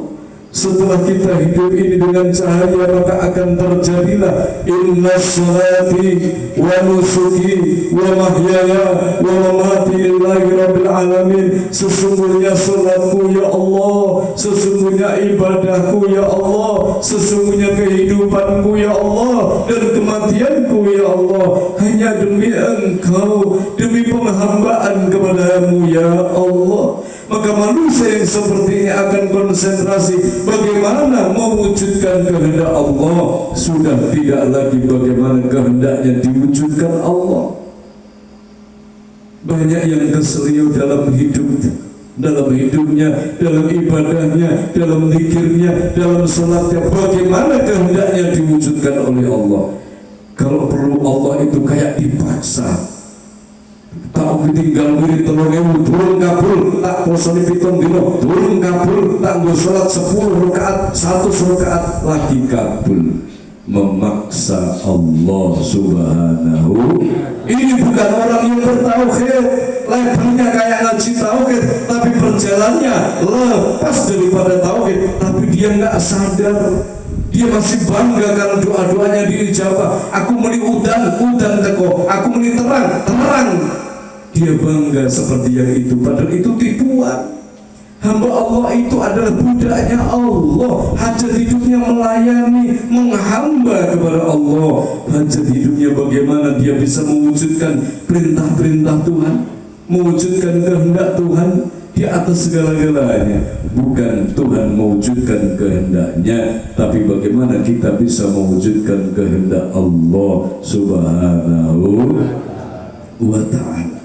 setelah kita hidup ini dengan cahaya, maka akan terjadilah inna salati wa nusuki wa mahyaya wa mamati lillahi rabbil alamin. Sesungguhnya salatku ya Allah, sesungguhnya ibadahku ya Allah, sesungguhnya kehidupanku ya Allah, dan kematianku ya Allah hanya demi Engkau, demi penghambaan kepadamu ya Allah. Maka manusia yang seperti ini akan konsentrasi bagaimana mewujudkan kehendak Allah, sudah tidak lagi bagaimana kehendaknya diwujudkan Allah. Banyak yang keseliu dalam hidupnya, dalam ibadahnya, dalam zikirnya, dalam salatnya, bagaimana kehendaknya diwujudkan oleh Allah. Kalau perlu Allah itu kayak dipaksa. Tak tinggal wirid 3.000 turun kabul, tak posoni 7 dino turun kabul, tak nggo salat 10 rakaat 100 rakaat lagi kabul. Memaksa Allah Subhanahu. Ini bukan orang yang bertauhid, labelnya kayak ngaji tauhid, tapi perjalannya lepas daripada tauhid. Tapi dia nggak sadar, dia masih bangga karena doa-doanya diijabah. Aku meni udan teko, aku meni terang. Dia bangga seperti yang itu, padahal itu tipuan. Hamba Allah itu adalah budaknya Allah. Hajat hidupnya melayani, menghamba kepada Allah. Hajat hidupnya bagaimana dia bisa mewujudkan perintah-perintah Tuhan, mewujudkan kehendak Tuhan di atas segala-galanya. Bukan Tuhan mewujudkan kehendaknya, tapi bagaimana kita bisa mewujudkan kehendak Allah Subhanahu wa ta'ala.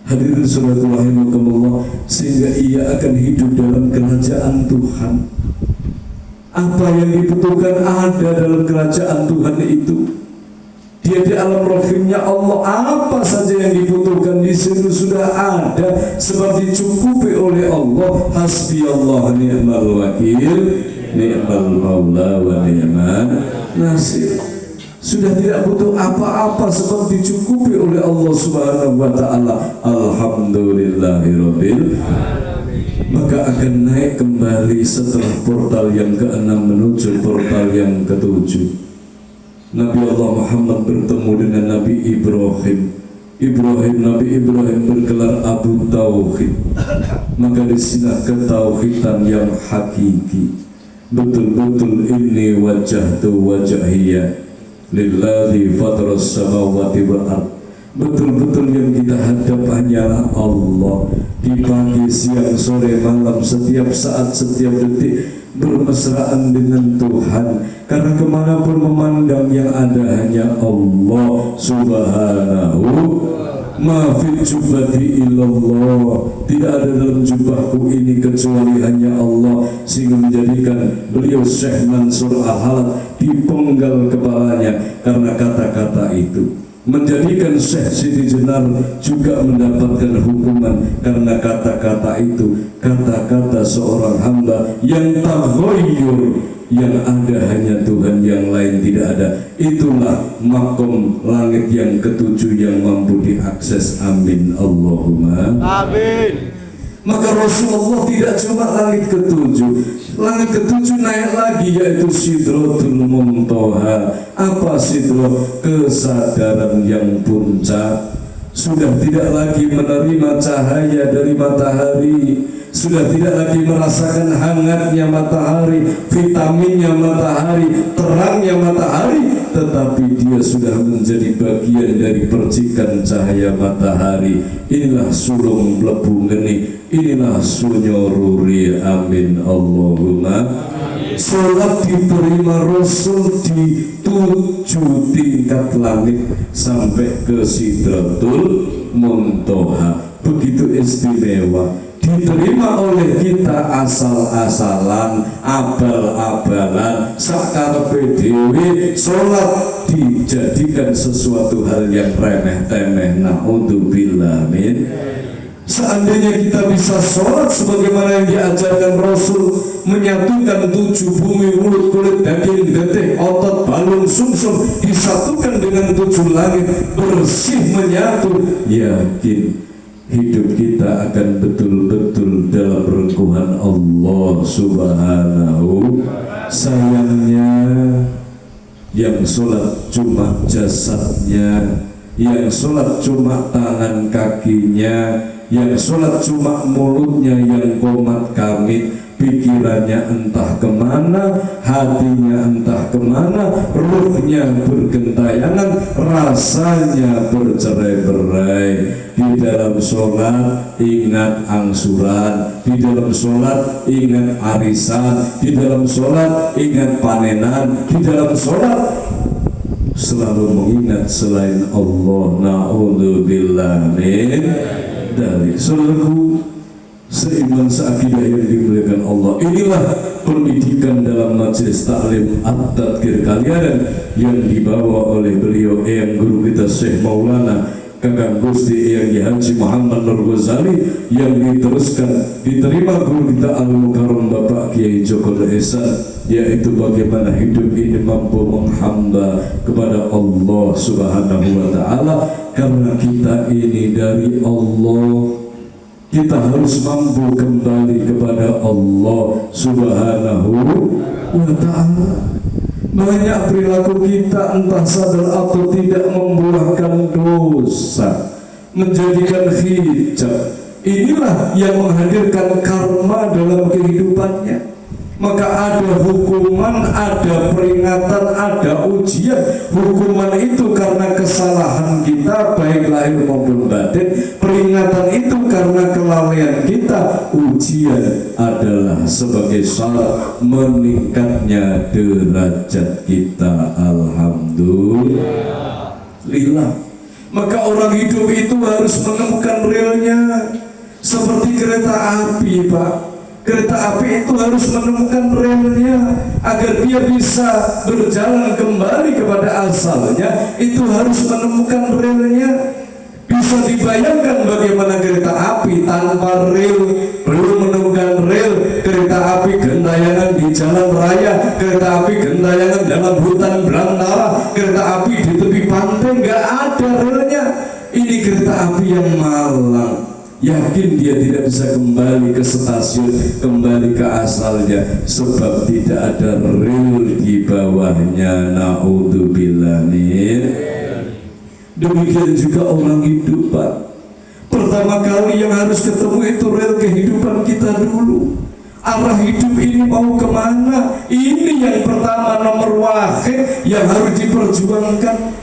Hadirin saudaraku rahimakumullah, sehingga ia akan hidup dalam kerajaan Tuhan. Apa yang dibutuhkan ada dalam kerajaan Tuhan itu. Dia di alam rohimnya Allah, apa saja yang dibutuhkan di situ sudah ada, sebab dicukupi oleh Allah. Hasbi Allah ni'mal wakil, ni'mal maula wa ni'man nasir. Sudah tidak butuh apa-apa sebab dicukupi oleh Allah Subhanahu wa ta'ala. Alhamdulillahirabbil alamin. Maka akan naik kembali setelah portal yang ke-6 menuju portal yang ke-7. Nabi Allah Muhammad bertemu dengan Nabi Ibrahim. Nabi Ibrahim bergelar Abu Tauhid. Maka disinilah ketauhidan yang hakiki. Betul-betul ini wajahtu wajahiyah lillazi fataras samawati wal ard. Betul-betul yang kita hadap hanyalah Allah. Di pagi, siang, sore, malam, setiap saat, setiap detik bermesraan dengan Tuhan. Karena kemanapun memandang yang ada hanya Allah Subhanahu. ma fil jubbati illallah, tidak ada dalam jubahku ini kecuali hanya Allah, sehingga menjadikan beliau Syekh Mansur Al-Halad dipenggal kepalanya karena kata-kata itu. Menjadikan Syekh Siti Jenar juga mendapatkan hukuman karena kata-kata itu, kata-kata seorang hamba yang taghayyur, yang ada hanya Tuhan, yang lain tidak ada. Itulah makom langit yang ketujuh yang mampu diakses. Amin Allahumma amin. Maka Rasulullah tidak cuma langit ketujuh naik lagi, yaitu Sidratul Muntaha. Apa sidro? Kesadaran yang puncak. Sudah tidak lagi menerima cahaya dari matahari, sudah tidak lagi merasakan hangatnya matahari, vitaminnya matahari, terangnya matahari, tetapi dia sudah menjadi bagian dari percikan cahaya matahari. Inilah sulung lebu geni, inilah sunyoruri. Amin Allahumma. Sholat diterima Rasul di 7 tingkat langit sampai ke Sidratul Muntaha. Begitu istimewa, diterima oleh kita asal-asalan, abal-abalan, sakarepe dhewe. Sholat dijadikan sesuatu hal yang remeh-temeh. Naudzubillah min. Seandainya kita bisa sholat sebagaimana yang diajarkan Rasul, menyatukan 7 bumi, mulut, kulit, daging, detik, otot, balung, sumsum, disatukan dengan 7 langit, bersih menyatu, yakin hidup kita akan betul-betul dalam rengkuhan Allah Subhanahu. Sayangnya yang sholat cuma jasadnya, yang sholat cuma tangan kakinya, yang sholat cuma mulutnya yang komat kamit, pikirannya entah kemana, hatinya entah kemana, ruhnya bergentayangan, rasanya bercerai-berai. Di dalam sholat ingat angsuran, di dalam sholat ingat arisan, di dalam sholat ingat panenan, di dalam sholat selalu mengingat selain Allah. Na'udzubillah min dari. Saudaraku seiman seakidah yang dimuliakan Allah, inilah pendidikan dalam majelis taklim at-tadkir kalian yang dibawa oleh beliau yang guru kita Syekh Maulana Kakang Gusti Yang Haji Muhammad Nur Ghazali, yang diteruskan diterima guru kita Al-Mukarram Bapak Kiai Joko Ihsan, yaitu bagaimana hidup ini mampu menghamba kepada Allah Subhanahu wa ta'ala. Karena kita ini dari Allah, kita harus mampu kembali kepada Allah Subhanahu wa ta'ala. Banyak perilaku kita entah sadar atau tidak membuahkan dosa, menjadikan hijab. Inilah yang menghadirkan karma dalam kehidupannya. Maka ada hukuman, ada peringatan, ada ujian. Hukuman itu karena kesalahan kita baik lahir maupun batin, peringatan itu karena kelalaian kita, ujian adalah sebagai syarat meningkatnya derajat kita. Alhamdulillah. Maka orang hidup itu harus menemukan realnya. Seperti kereta api, Pak. Kereta api itu harus menemukan relnya agar dia bisa berjalan kembali kepada asalnya. Itu harus menemukan relnya. Bisa dibayangkan bagaimana kereta api tanpa rel, belum menemukan rel. Kereta api gentayangan di jalan raya, kereta api gentayangan dalam hutan belantara, kereta api di tepi pantai, nggak ada relnya. Ini kereta api yang malang. Yakin dia tidak bisa kembali ke stasiun, kembali ke asalnya, sebab tidak ada rel di bawahnya. Naudzubillah min. Demikian juga orang hidup, Pak. Pertama kali yang harus ketemu itu rel kehidupan kita dulu. Arah hidup ini mau kemana? Ini yang pertama, nomor wahid yang harus diperjuangkan.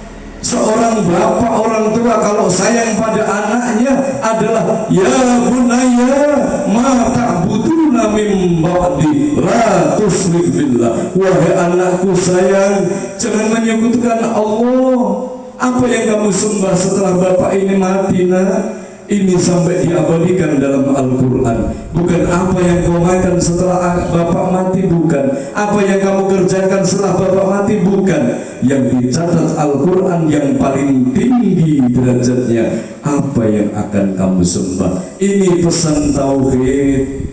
Seorang bapak, orang tua kalau sayang pada anaknya adalah ya bunayya ma ta'buduna min ba'di la tusyrik billah. Wahai anakku sayang, jangan menyekutukan Allah. Apa yang kamu sembah setelah bapak ini mati, nak? Ini sampai diabadikan dalam Al-Quran. Bukan apa yang kau makan setelah bapak mati, bukan. Apa yang kamu kerjakan setelah bapak mati, bukan. Yang dicatat Al-Quran yang paling tinggi derajatnya, apa yang akan kamu sembah. Ini pesan tauhid.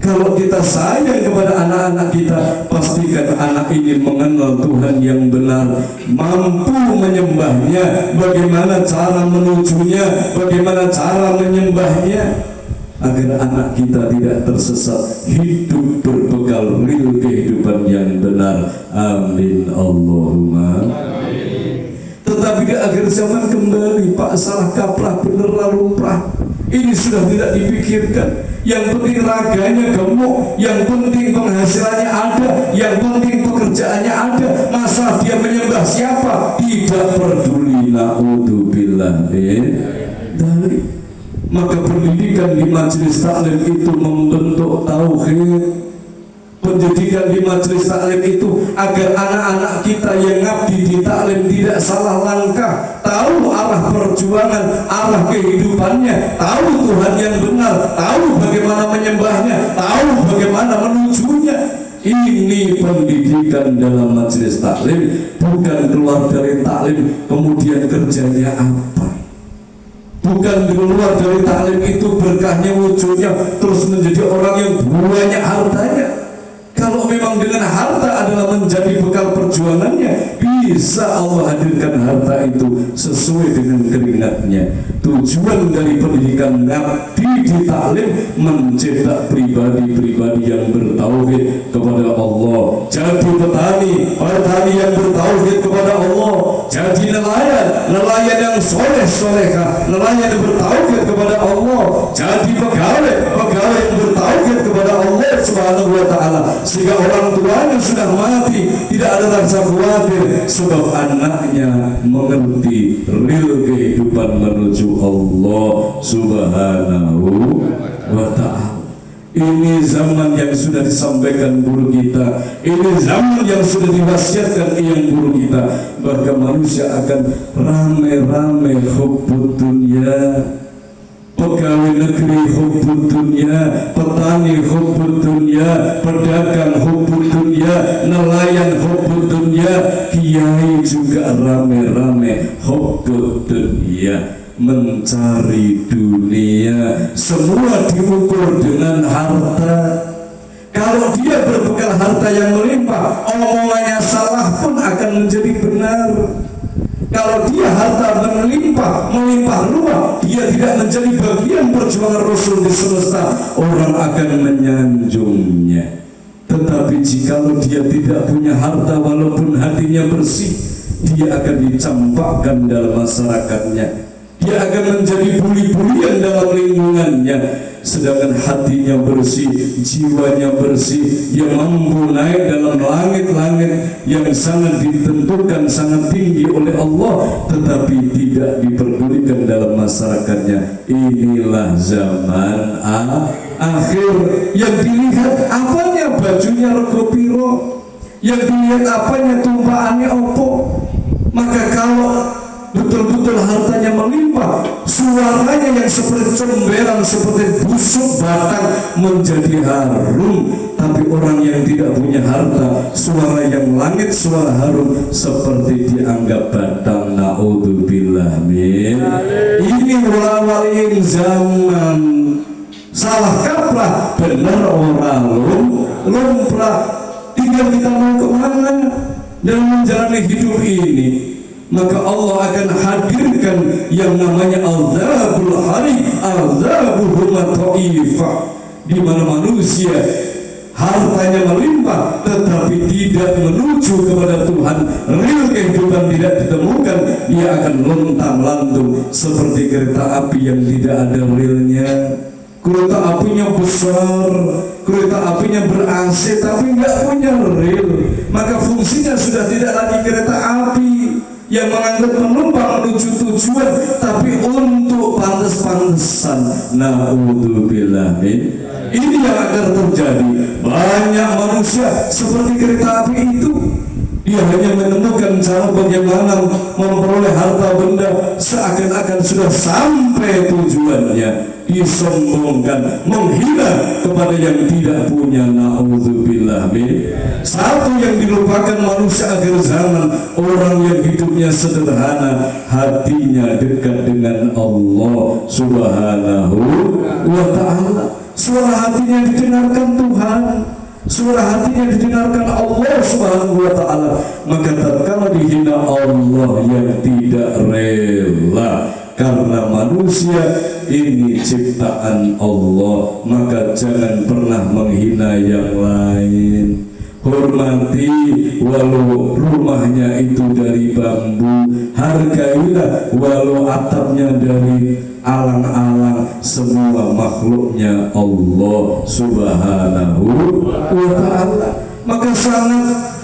Kalau kita sayang kepada anak-anak kita, pastikan anak ini mengenal Tuhan yang benar, mampu menyembahnya, bagaimana cara menujunya, bagaimana cara menyembahnya, agar anak kita tidak tersesat, hidup berbekal real kehidupan yang benar. Amin Allahumma. Tetapi di akhir zaman kembali, Pak, salah kaprah bener lalu lumrah. Ini sudah tidak dipikirkan. Yang penting raganya gemuk, yang penting penghasilannya ada, yang penting pekerjaannya ada. Masa dia menyembah siapa? Tidak peduli. Na'udzubillah dari. Maka pendidikan di majelis taklim itu membentuk tauhid. Pendidikan di majelis taklim itu agar anak-anak kita yang ngabdi di taklim tidak salah langkah, tahu arah perjuangan, arah kehidupannya, tahu Tuhan yang benar, tahu bagaimana menyembahnya, tahu bagaimana menujunya. Ini pendidikan dalam majelis taklim, bukan keluar dari taklim kemudian kerjanya apa. Bukan keluar dari taklim itu berkahnya wujudnya terus menjadi orang yang banyak hartanya. Kalau memang dengan harta adalah menjadi bekal perjuangannya, bisa Allah hadirkan harta itu sesuai dengan keringatnya. Tujuan dari pendidikan ngabdi di taklim mencetak pribadi-pribadi yang bertauhid kepada Allah. Jadi petani yang bertauhid kepada Allah. Jadi nelayan yang soleh-solehah, nelayan yang bertauhid kepada Allah. Jadi pegawai yang bertauhid kepada Allah Subhanahu wa ta'ala. Sehingga orang tuanya sudah mati, tidak ada rasa khawatir, sebab anaknya mengerti real kehidupan menuju Allah Subhanahu wa ta'ala. Ini zaman yang sudah disampaikan guru kita, ini zaman yang sudah diwasiatkan yang guru kita, bahwa manusia akan rame-rame hubbud dunya. Pegawai negeri hubbud dunya, petani hubbud dunya, pedagang hubbud dunya, nelayan hubbud dunya, kiai juga rame-rame hubbud dunya, mencari dunia. Semua diukur dengan harta. Kalau dia berbekal harta yang melimpah, omongannya salah pun akan menjadi benar. Kalau dia harta melimpah ruah, dia tidak menjadi bagian perjuangan Rasul di semesta, orang akan menyanjungnya. Tetapi jikalau dia tidak punya harta walaupun hatinya bersih, dia akan dicampakkan dalam masyarakatnya. Dia akan menjadi buli-bulian dalam lingkungannya. Sedangkan hatinya bersih, jiwanya bersih, yang mampu naik dalam langit-langit yang sangat ditentukan, sangat tinggi oleh Allah, tetapi tidak diperdulikan dalam masyarakatnya. Inilah zaman akhir. Yang dilihat apanya, bajunya rego piro, yang dilihat apanya, tumpahannya opo. Maka kalau betul-betul hartanya melimpah, suaranya yang seperti comberan, seperti busuk batang menjadi harum. Tapi orang yang tidak punya harta, suara yang langit, suara harum seperti dianggap batang. Na'udzubillah min. Ini wal-walin zaman. Salah kaprah, benar orang lumrah. Tinggal kita mau kemana dalam menjalani hidup ini. Maka Allah akan hadirkan yang namanya azabul hari, azabul ta'ifah, di mana manusia hartanya melimpah tetapi tidak menuju kepada Tuhan, real kehidupan tidak ditemukan, dia akan lontang-lantung seperti kereta api yang tidak ada realnya. Kereta apinya besar, kereta apinya ber-AC tapi nggak punya rel, maka fungsinya sudah tidak lagi kereta api yang mengangkut penumpang menuju tujuan, tapi untuk pantes-pantesan. Na'udzubillah min. Ini yang akan terjadi. Banyak manusia seperti kereta api itu, Dia hanya menemukan cara bagaimana memperoleh harta benda, seakan-akan sudah sampai tujuannya. Disombongkan, menghina kepada yang tidak punya. Na'udzubillah min. Satu yang dilupakan manusia akhir zaman, orang yang hidupnya sederhana, hatinya dekat dengan Allah Subhanahu wa ta'ala. Suara hatinya didengarkan Tuhan, suara hatinya didengarkan Allah Subhanahu wa ta'ala. Maka tatkala dihina Allah yang tidak rela, karena manusia ini ciptaan Allah, maka jangan pernah menghina yang lain. Hormati walau rumahnya itu dari bambu, hargailah walau atapnya dari alang-alang. Semua makhluknya Allah Subhanahu wa ta'ala. Maka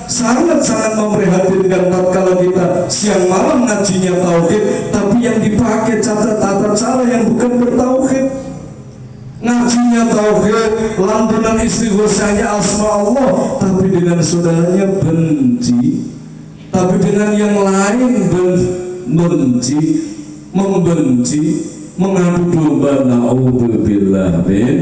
sangat memprihatinkan tatkala kita siang malam ngajinya tauhid, tapi yang dipakai tata cara yang bukan bertauhid. Ngajinya tauhid, lantunan istighosahnya asma Allah, tapi dengan saudaranya benci, tapi dengan yang lain benci, membenci, mengadu domba. Na'udzubillah min.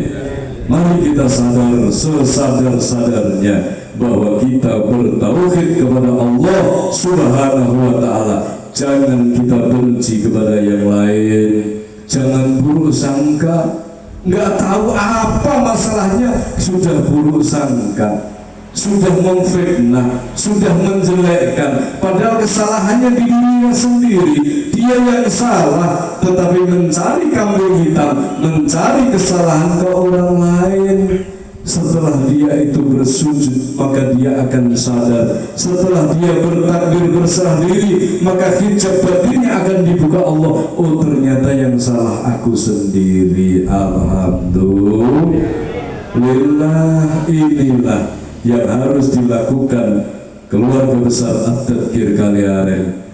Mari kita sadar sesadar-sadarnya bahwa kita bertauhid kepada Allah Subhanahu wa ta'ala. Jangan kita benci kepada yang lain, jangan buruk sangka. Nggak tahu apa masalahnya sudah buruk sangka, sudah memfitnah, sudah menjelekkan, padahal kesalahannya di dirinya sendiri. Dia yang salah, tetapi mencari kambing hitam, mencari kesalahan ke orang lain. Setelah dia itu bersujud, maka dia akan sadar. Setelah dia bertakbir berserah diri, maka hijab batinnya akan dibuka Allah. Oh, ternyata yang salah aku sendiri. Alhamdulillah. Inilah yang harus dilakukan keluarga besar At-Tadkir Kaliaren.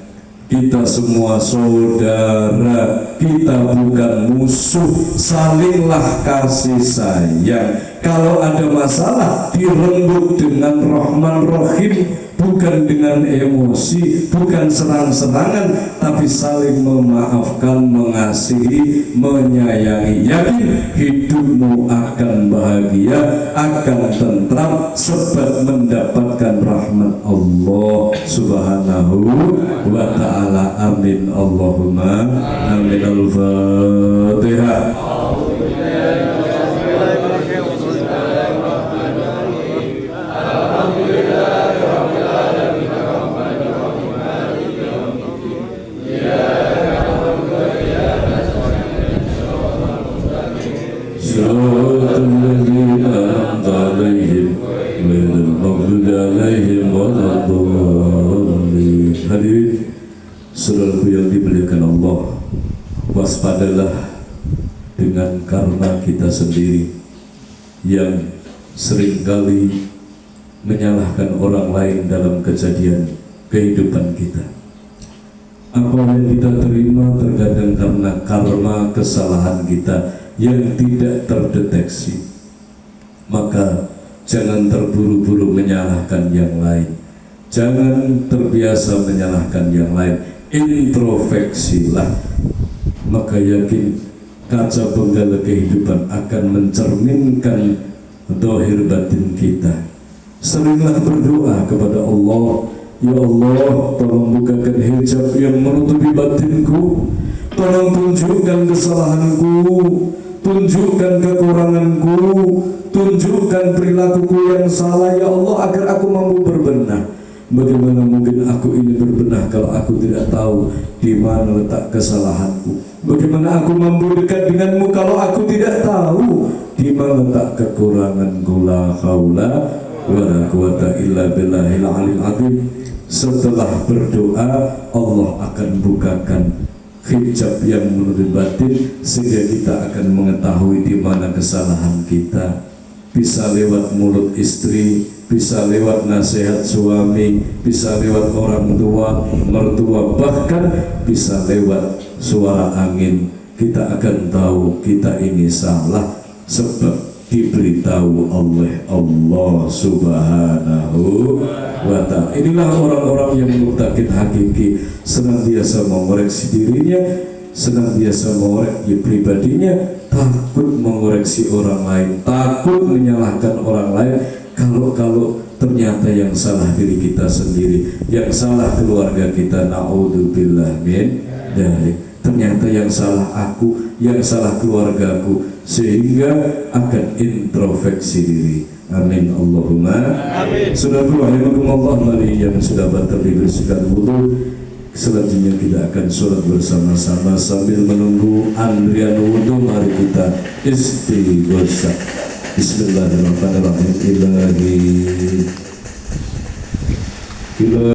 Kita semua saudara, kita bukan musuh. Salinglah kasih sayang. Kalau ada masalah, dirembuk dengan Rahman Rahim, bukan dengan emosi, bukan serang-serangan, tapi saling memaafkan, mengasihi, menyayangi. Yakin hidupmu akan bahagia, akan tentram, sebab mendapatkan rahmat Allah Subhanahu wa ta'ala. Amin Allahumma amin. Al-Fatihah. Hadirin saudaraku yang dimuliakan Allah, waspadalah dengan karma kita sendiri yang seringkali menyalahkan orang lain dalam kejadian kehidupan kita. Apa yang kita terima terkadang karena karma kesalahan kita yang tidak terdeteksi. Maka jangan terburu-buru menyalahkan yang lain, jangan terbiasa menyalahkan yang lain. Introspeksilah, maka yakin kaca penggala kehidupan akan mencerminkan zahir batin kita. Seringlah berdoa kepada Allah, ya Allah, tolong bukakan hijab yang menutupi batinku, tolong tunjukkan kesalahanku, tunjukkan kekuranganku, tunjukkan perilakuku yang salah, ya Allah, agar aku mampu berbenah. Bagaimana mungkin aku ini berbenah kalau aku tidak tahu di mana letak kesalahanku? Bagaimana aku mampu dekat denganmu kalau aku tidak tahu di mana letak kekuranganku? La haula wala quwata illa billahil aliyil azim. Setelah berdoa, Allah akan bukakan hijab yang menutupi batin, sehingga kita akan mengetahui di mana kesalahan kita. Bisa lewat mulut istri, bisa lewat nasihat suami, bisa lewat orang tua, mertua, bahkan bisa lewat suara angin. Kita akan tahu kita ini salah, sebab diberitahu oleh Allah Subhanahu wa ta'ala. Inilah orang-orang yang muttaqin hakiki, senantiasa mengoreksi dirinya, senantiasa mengoreksi pribadinya, takut mengoreksi orang lain, takut menyalahkan orang lain. Kalau ternyata yang salah diri kita sendiri, yang salah keluarga kita, naudzubillah min dzalik. Ternyata yang salah aku, yang salah keluargaku, sehingga akan introspeksi diri. Amin Allahumma amin. Sudah Allah, mari yang sudah batal dibersihkan wudu. Selanjutnya kita akan sholat bersama-sama sambil menunggu antrian wudu. Mari kita istighosah. Bismillahirrahmanirrahim. Ilahi